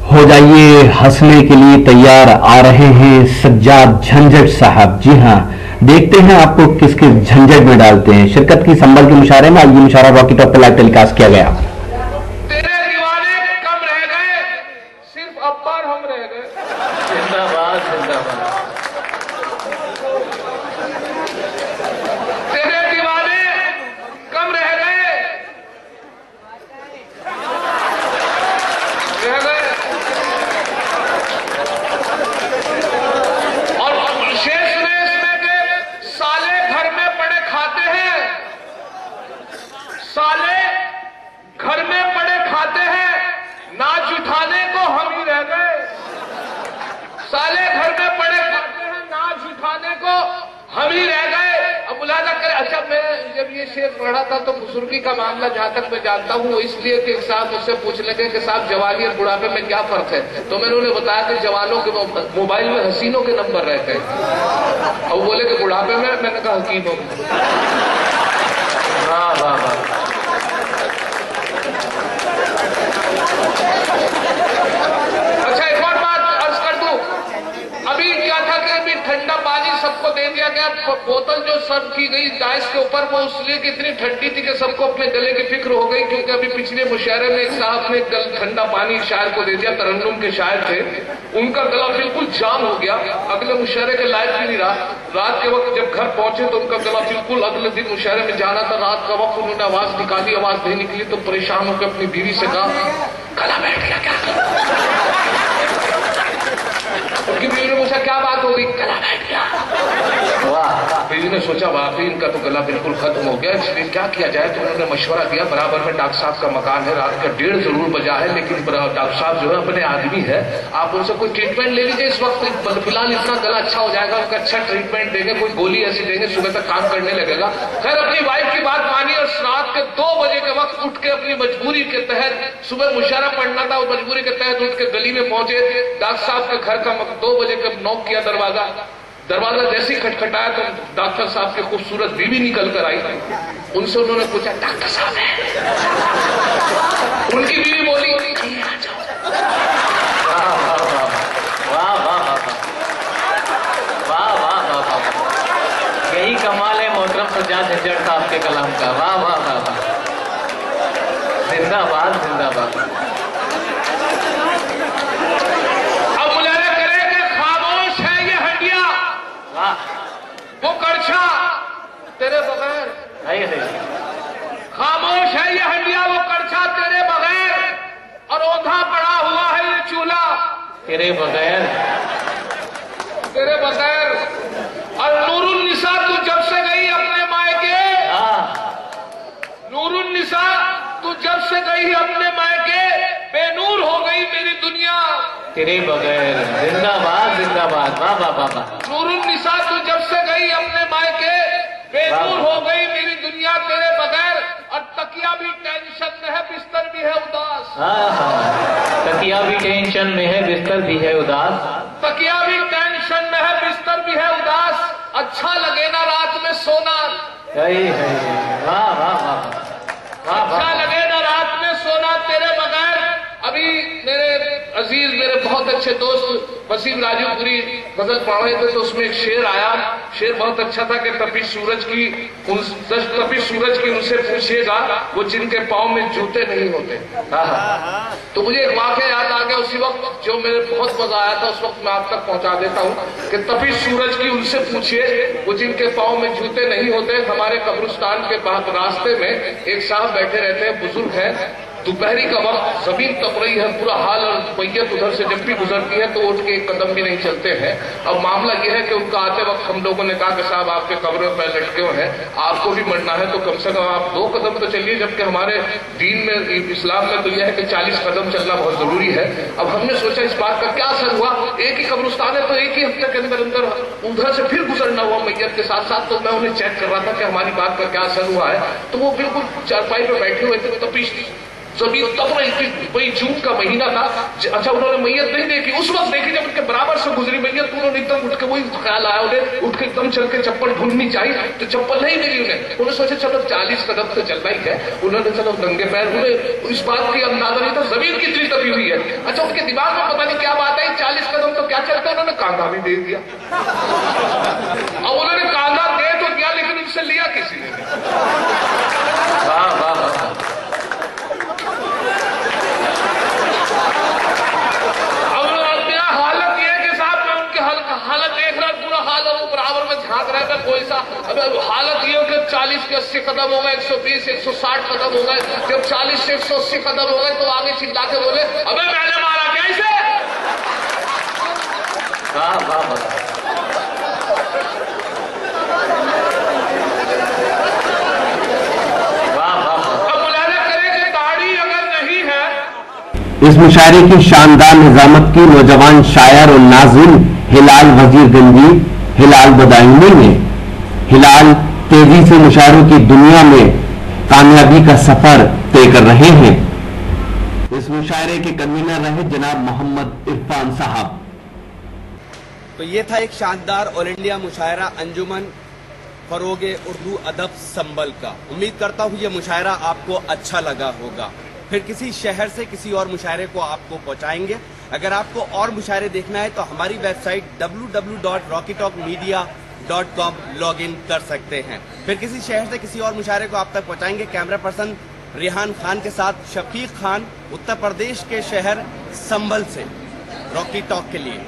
हो जाइए, हंसने के लिए तैयार आ रहे हैं सज्जाद झंझट साहब। जी हाँ, देखते हैं आपको किस किस झंझट में डालते हैं। शिरकत की संभल के मुशारे में आज ये मुशारा रॉकी टॉप पर लाइव टेलीकास्ट किया गया। तेरे दीवाने कम रह गए, सिर्फ अब्बार हम रह गए। जिंदाबाद जिंदाबाद। तेरे दीवाने कम रह गए, और शेष में इसमें के साले घर में पड़े खाते हैं, साले घर में पड़े खाते हैं, नाच उठाने को हम ही रह गए। साले घर में पड़े खाते हैं, नाच उठाने को हम ही रह गए। अब मुलाजा करे। अच्छा, मैं जब ये शेर पढ़ा था तो बुजुर्गी का मामला जहां तक मैं जानता हूं, इसलिए कि एक साहब मुझसे पूछ लगे कि साहब जवानी और बुढ़ापे में क्या फर्क है, तो मैंने उन्हें बताया कि जवानों के मोबाइल में हसीनों के नंबर रहते हैं, और बोले कि बुढ़ापे में, मैंने कहा हकीमों में। वाह वाह वाह। अच्छा, एक और बात अर्ज कर दूं। अभी क्या था कि अभी ठंडा पानी सबको दे दिया गया, बोतल जो सर्व की गई डाइस के ऊपर, वो इसलिए कि इतनी ठंडी थी कि सबको अपने गले की फिक्र हो गई, क्योंकि अभी पिछले मुशायरे में एक साहब ने ठंडा पानी शायर को दे दिया, तरन्नुम के शायर थे, उनका गला बिल्कुल जाम हो गया, अगले मुशायरे के लायक भी नहीं रहा। रात के वक्त जब घर पहुंचे तो उनका गला बिल्कुल, अगले दिन मुशायरे में जाना था, रात का वक्त उन्होंने आवाज निकाली, आवाज नहीं निकली तो परेशान होकर अपनी बीवी से कहा गला बैठ गया क्या। उनकी बीवी ने पूछा क्या बात हो गई, गला बैठ गया। वाह। बीवी ने सोचा वाकई इनका तो गला बिल्कुल खत्म हो गया, इसलिए क्या किया जाए, तो उन्होंने मशवरा दिया। बराबर में डॉक्टर साहब का मकान है, रात का 1:30 जरूर बजा है, लेकिन डॉक्टर साहब जो है अपने आदमी है, आप उनसे कोई ट्रीटमेंट ले लीजिए इस वक्त, फिलहाल इतना गला अच्छा हो जाएगा, उनका अच्छा ट्रीटमेंट देंगे, कोई गोली ऐसी देंगे, सुबह तक काम करने लगेगा। खैर, अपनी वाइफ की बात मानी और रात के 2 बजे के वक्त उठ के अपनी मजबूरी के तहत, सुबह मुशायरा पढ़ना था और मजबूरी के तहत उठ के गली में पहुंचे। डॉक्टर साहब के घर का 2 बजे कब नॉक किया दरवाजा जैसे ही खटखटाया तो डॉक्टर साहब की खूबसूरत बीवी निकल कर आई। उनसे उन्होंने पूछा डॉक्टर साहब है? उनकी बीवी बोली वाह वाह वाह वाह वाह वाह। यही कमाल है मोहतरम सज्जाद झंझट साहब के कलाम का। वाह वाह वाह वाह। जिंदाबाद जिंदाबाद। वो करछा तेरे बगैर, खामोश है ये हंडिया, वो करछा तेरे बगैर, और औंधा पड़ा हुआ है ये चूल्हा तेरे बगैर, तेरे बगैर। और नूरुन्निसा तू जब से गई अपने मायके, नूरुन्निसा तू जब से गई अपने मायके, बेनूर हो गई मेरी दुनिया तेरे बगैर। जिंदाबाद जिंदाबाद। वाह वाह वाह वाह। नूरुन्निसा तू जब से गई अपने मायके, बेनूर हो गई मेरी दुनिया तेरे बगैर। और तकिया भी टेंशन में है, बिस्तर भी है उदास। तकिया भी टेंशन में है, बिस्तर भी है उदास। तकिया भी टेंशन में है, बिस्तर भी है उदास। अच्छा लगे ना रात में सोना, वाह वाह वाह। अच्छा लगे ना रात में सोना तेरे बगैर। अभी मेरे अजीज, मेरे बहुत अच्छे दोस्त वसीम राजूपुरी गजल पढ़ रहे थे, तो उसमें एक शेर आया। शेर बहुत अच्छा था कि तपिश सूरज की उनसे पूछिएगा वो जिनके पाँव में जूते नहीं होते। तो मुझे एक वाक़या याद आ गया उसी वक्त, जो मेरे बहुत मजा आया था, उस वक्त मैं आप तक पहुंचा देता हूँ कि तपिश सूरज की उनसे पूछिए वो जिनके पाँव में जूते नहीं होते। हमारे कब्रिस्तान के रास्ते में एक साहब बैठे रहते हैं, बुजुर्ग हैं, दोपहरी का वक्त, जमीन तप रही है, बुरा हाल, और मैयत उधर से जब भी गुजरती है तो उठ के एक कदम भी नहीं चलते हैं। अब मामला यह है कि उनका आते वक्त हम लोगों ने कहा कि साहब आपके कब्र में पैर लटके हुए हैं, आपको भी मरना है तो कम से कम आप 2 कदम तो चलिए, जबकि हमारे दीन में, इस्लाम में तो यह है कि 40 कदम चलना बहुत जरूरी है। अब हमने सोचा इस बात का क्या असर हुआ, एक ही कब्रिस्तान है तो एक ही हफ्ते के अंदर अंदर उधर से फिर गुजरना हुआ मैयत के साथ साथ। तो मैं उन्हें चेक कर रहा था कि हमारी बात का क्या असर हुआ है। तो वो बिल्कुल चारपाई पर बैठे हुए थे, तपिश जमीन तब रही थी, वही जून का महीना था। अच्छा उन्होंने मैयत नहीं देखी, उस वक्त देखी जब उनके बराबर से गुजरी मैयत, उन्होंने एकदम उठ के, वही ख्याल आया उन्हें, उठ के एकदम चल के चप्पल ढूंढनी चाहिए, तो चप्पल नहीं मिली उन्हें सोचा चलो 40 कदम तो चलना ही है, उन्होंने चलो नंगे पैर, उन्हें इस बात की अंदाजा नहीं था जमीन कितनी तपी हुई है। अच्छा उनके दिमाग में पता नहीं क्या बात आई, 40 कदम तो क्या चलता, उन्होंने कांधा भी दे दिया। अब उन्होंने कांधा दे तो दिया, लेकिन उनसे लिया किसी ने। वाह वाह वाह। हालत देख रहा है, पूरा हाल है, वो बराबर में झांक रहा है कोई सा। अब हालत ये हो कि 40 के 80 कदम हो गए, 120 160 कदम हो गए, जब 40 से 180 कदम हो गए तो आगे चिल्ला के बोले अबे मैंने मारा क्या इसे। वाह वाह वाह। इस मुशायरे की शानदार निजामत की नौजवान शायर और नाज़िम हिलाल वजीरगंजी हिलाल बदायूनी ने हिलाल तेजी से मुशायरों की दुनिया में कामयाबी का सफर तय कर रहे हैं। इस मुशायरे के कन्वीनर रहे जनाब मोहम्मद इरफान साहब। तो ये था एक शानदार ऑल इंडिया मुशायरा अंजुमन फरोगे उर्दू अदब संबल का। उम्मीद करता हूँ ये मुशायरा आपको अच्छा लगा होगा। फिर किसी शहर से किसी और मुशायरे को आपको पहुंचाएंगे। अगर आपको और मुशायरे देखना है तो हमारी वेबसाइट www.rockytalkmedia.com लॉग इन कर सकते हैं। फिर किसी शहर से किसी और मुशायरे को आप तक पहुंचाएंगे। कैमरा पर्सन रिहान खान के साथ शफीक खान, उत्तर प्रदेश के शहर संभल से रॉकी टॉक के लिए।